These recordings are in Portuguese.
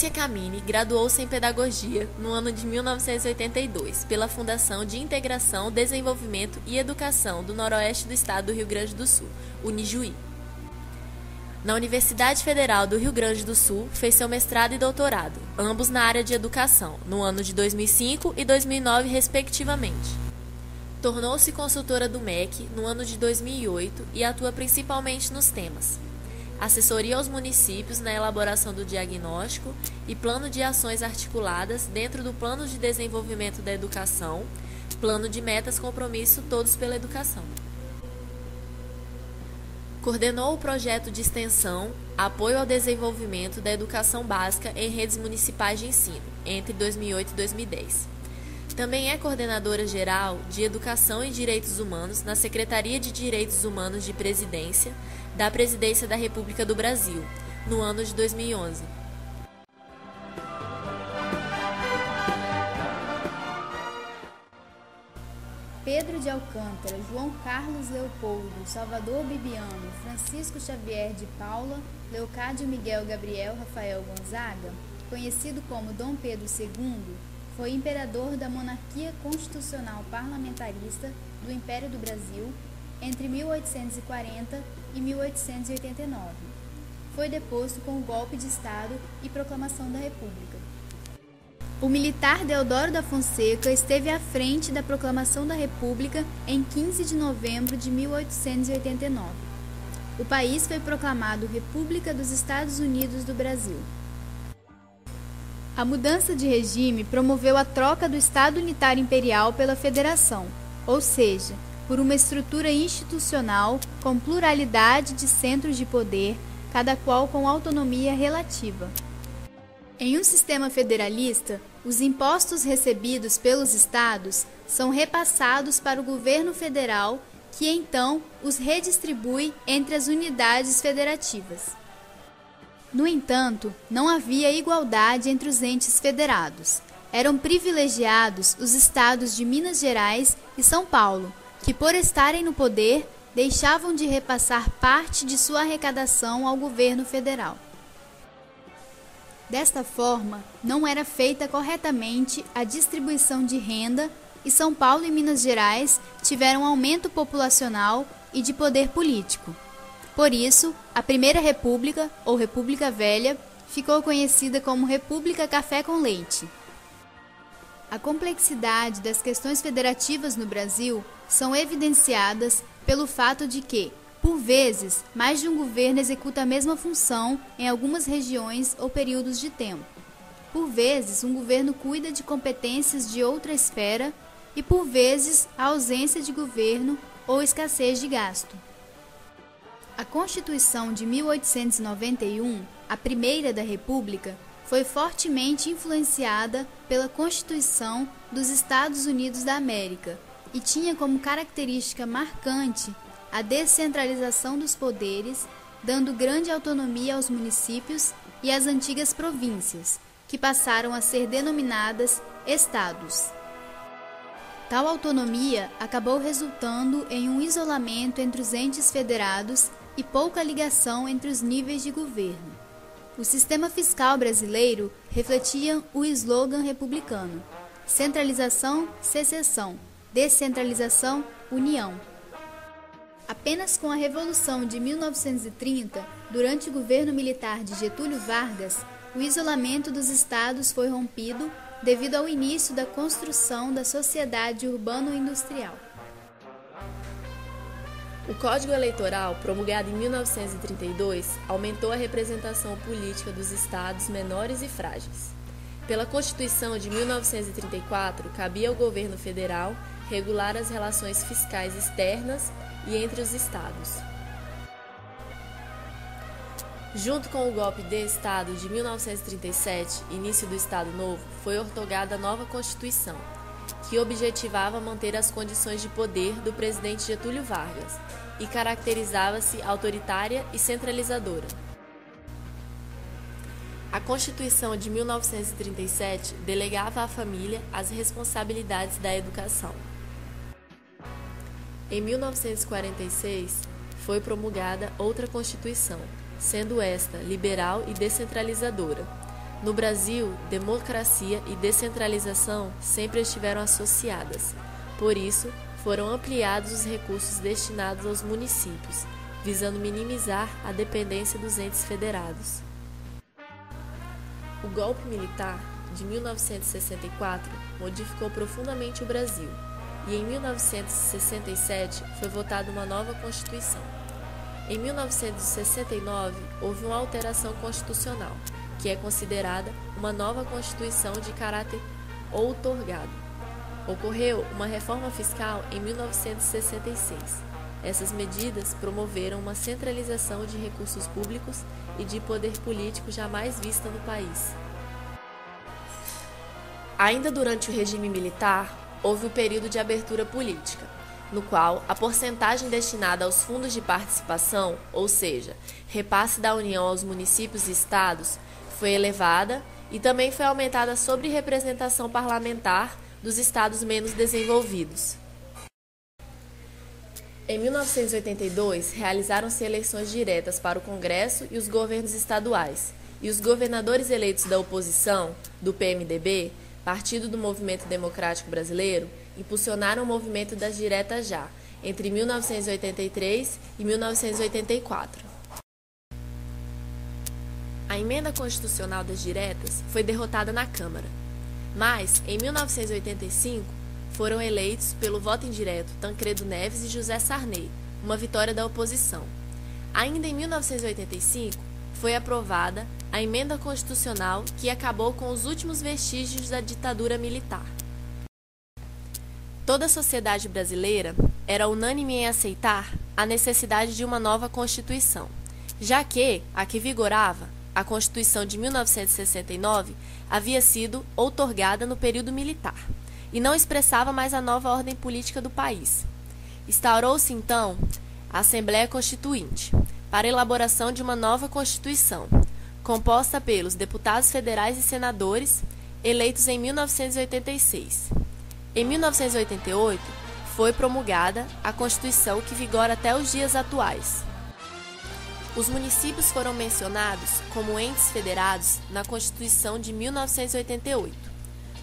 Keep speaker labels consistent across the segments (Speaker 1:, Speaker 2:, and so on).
Speaker 1: Lúcia Camini graduou-se em Pedagogia no ano de 1982 pela Fundação de Integração, Desenvolvimento e Educação do Noroeste do Estado do Rio Grande do Sul, Unijuí. Na Universidade Federal do Rio Grande do Sul, fez seu mestrado e doutorado, ambos na área de educação, no ano de 2005 e 2009, respectivamente. Tornou-se consultora do MEC no ano de 2008 e atua principalmente nos temas: assessoria aos municípios na elaboração do diagnóstico e plano de ações articuladas dentro do Plano de Desenvolvimento da Educação, Plano de Metas Compromisso Todos pela Educação. Coordenou o projeto de extensão Apoio ao Desenvolvimento da Educação Básica em Redes Municipais de Ensino, entre 2008 e 2010. Também é coordenadora geral de Educação e Direitos Humanos na Secretaria de Direitos Humanos de Presidência da Presidência da República do Brasil, no ano de 2011.
Speaker 2: Pedro de Alcântara, João Carlos Leopoldo, Salvador Bibiano, Francisco Xavier de Paula, Leocádio Miguel Gabriel Rafael Gonzaga, conhecido como Dom Pedro II, foi imperador da monarquia constitucional parlamentarista do Império do Brasil entre 1840 e 1889. Foi deposto com o golpe de Estado e proclamação da República. O militar Deodoro da Fonseca esteve à frente da proclamação da República em 15 de novembro de 1889. O país foi proclamado República dos Estados Unidos do Brasil. A mudança de regime promoveu a troca do Estado Unitário Imperial pela Federação, ou seja, por uma estrutura institucional com pluralidade de centros de poder, cada qual com autonomia relativa. Em um sistema federalista, os impostos recebidos pelos estados são repassados para o governo federal, que então os redistribui entre as unidades federativas. No entanto, não havia igualdade entre os entes federados. Eram privilegiados os estados de Minas Gerais e São Paulo, que, por estarem no poder, deixavam de repassar parte de sua arrecadação ao governo federal. Desta forma, não era feita corretamente a distribuição de renda e São Paulo e Minas Gerais tiveram aumento populacional e de poder político. Por isso, a Primeira República, ou República Velha, ficou conhecida como República Café com Leite. A complexidade das questões federativas no Brasil são evidenciadas pelo fato de que, por vezes, mais de um governo executa a mesma função em algumas regiões ou períodos de tempo. Por vezes, um governo cuida de competências de outra esfera e, por vezes, a ausência de governo ou escassez de gasto. A Constituição de 1891, a primeira da República, foi fortemente influenciada pela Constituição dos Estados Unidos da América e tinha como característica marcante a descentralização dos poderes, dando grande autonomia aos municípios e às antigas províncias, que passaram a ser denominadas estados. Tal autonomia acabou resultando em um isolamento entre os entes federados e pouca ligação entre os níveis de governo. O sistema fiscal brasileiro refletia o slogan republicano: centralização, secessão, descentralização, união. Apenas com a Revolução de 1930, durante o governo militar de Getúlio Vargas, o isolamento dos estados foi rompido devido ao início da construção da sociedade urbano-industrial.
Speaker 1: O Código Eleitoral, promulgado em 1932, aumentou a representação política dos estados menores e frágeis. Pela Constituição de 1934, cabia ao governo federal regular as relações fiscais externas e entre os estados. Junto com o golpe de Estado de 1937, início do Estado Novo, foi ortogada a nova Constituição, que objetivava manter as condições de poder do presidente Getúlio Vargas e caracterizava-se autoritária e centralizadora. A Constituição de 1937 delegava à família as responsabilidades da educação. Em 1946, foi promulgada outra Constituição, sendo esta liberal e descentralizadora, No Brasil, democracia e descentralização sempre estiveram associadas. Por isso, foram ampliados os recursos destinados aos municípios, visando minimizar a dependência dos entes federados. O golpe militar de 1964 modificou profundamente o Brasil e em 1967 foi votada uma nova Constituição. Em 1969 houve uma alteração constitucional, que é considerada uma nova Constituição de caráter outorgado. Ocorreu uma reforma fiscal em 1966. Essas medidas promoveram uma centralização de recursos públicos e de poder político jamais vista no país. Ainda durante o regime militar, houve o período de abertura política, no qual a porcentagem destinada aos fundos de participação, ou seja, repasse da União aos municípios e estados, foi elevada e também foi aumentada a sobre-representação parlamentar dos estados menos desenvolvidos. Em 1982, realizaram-se eleições diretas para o Congresso e os governos estaduais, e os governadores eleitos da oposição, do PMDB, Partido do Movimento Democrático Brasileiro, impulsionaram o movimento das diretas já, entre 1983 e 1984. A emenda constitucional das diretas foi derrotada na Câmara, mas, em 1985, foram eleitos pelo voto indireto Tancredo Neves e José Sarney, uma vitória da oposição. Ainda em 1985, foi aprovada a emenda constitucional que acabou com os últimos vestígios da ditadura militar. Toda a sociedade brasileira era unânime em aceitar a necessidade de uma nova Constituição, já que a que vigorava, a Constituição de 1969, havia sido outorgada no período militar e não expressava mais a nova ordem política do país. Instaurou-se, então, a Assembleia Constituinte, para a elaboração de uma nova Constituição, composta pelos deputados federais e senadores, eleitos em 1986. Em 1988, foi promulgada a Constituição que vigora até os dias atuais. Os municípios foram mencionados como entes federados na Constituição de 1988.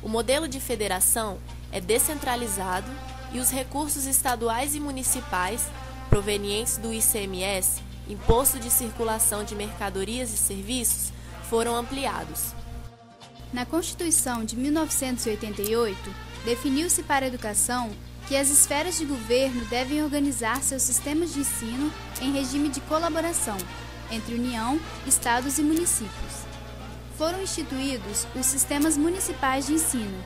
Speaker 1: O modelo de federação é descentralizado e os recursos estaduais e municipais, provenientes do ICMS, Imposto de Circulação de Mercadorias e Serviços, foram ampliados.
Speaker 2: Na Constituição de 1988, definiu-se para a educação que as esferas de governo devem organizar seus sistemas de ensino em regime de colaboração entre União, Estados e municípios. Foram instituídos os sistemas municipais de ensino,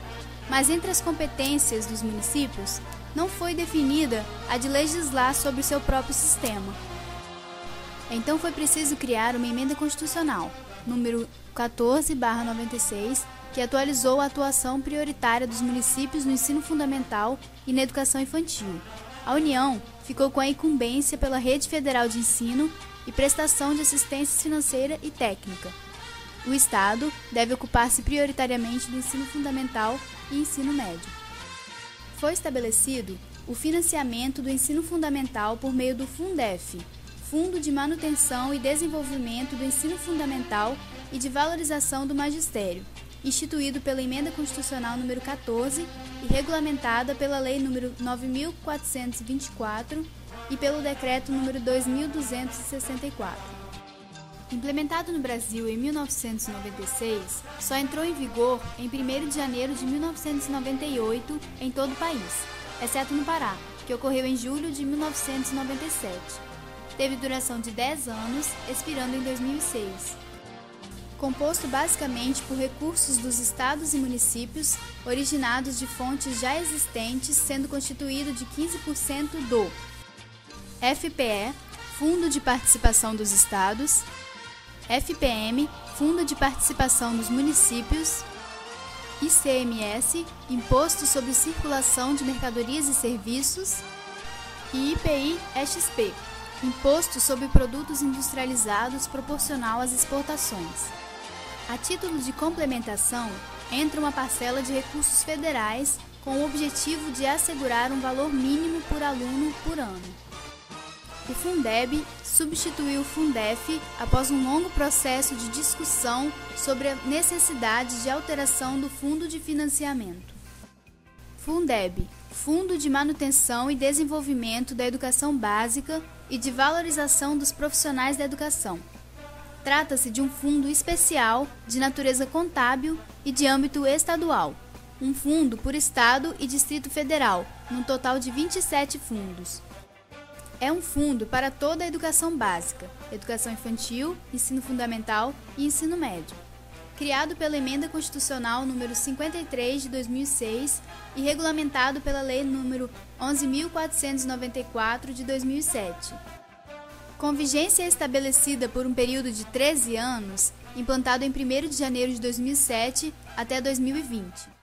Speaker 2: mas entre as competências dos municípios não foi definida a de legislar sobre o seu próprio sistema. Então foi preciso criar uma emenda constitucional, número 14/96, que atualizou a atuação prioritária dos municípios no ensino fundamental e na educação infantil. A União ficou com a incumbência pela Rede Federal de Ensino e prestação de assistência financeira e técnica. O Estado deve ocupar-se prioritariamente do ensino fundamental e ensino médio. Foi estabelecido o financiamento do ensino fundamental por meio do Fundef, Fundo de Manutenção e Desenvolvimento do Ensino Fundamental e de Valorização do Magistério, instituído pela Emenda Constitucional número 14 e regulamentada pela Lei número 9.424 e pelo Decreto número 2.264. Implementado no Brasil em 1996, só entrou em vigor em 1º de janeiro de 1998 em todo o país, exceto no Pará, que ocorreu em julho de 1997. Teve duração de 10 anos, expirando em 2006. Composto basicamente por recursos dos estados e municípios, originados de fontes já existentes, sendo constituído de 15% do FPE, Fundo de Participação dos Estados, FPM, Fundo de Participação dos Municípios, ICMS, Imposto sobre Circulação de Mercadorias e Serviços, e IPI-XP, Imposto sobre Produtos Industrializados proporcional às exportações. A título de complementação, entra uma parcela de recursos federais com o objetivo de assegurar um valor mínimo por aluno por ano. o Fundeb substituiu o Fundef após um longo processo de discussão sobre a necessidade de alteração do Fundo de Financiamento. Fundeb, Fundo de Manutenção e Desenvolvimento da Educação Básica e de Valorização dos Profissionais da Educação. Trata-se de um fundo especial de natureza contábil e de âmbito estadual, um fundo por Estado e Distrito Federal, num total de 27 fundos. É um fundo para toda a educação básica, educação infantil, ensino fundamental e ensino médio, criado pela Emenda Constitucional número 53 de 2006 e regulamentado pela Lei número 11.494 de 2007. Com vigência estabelecida por um período de 13 anos, implantado em 1º de janeiro de 2007 até 2020.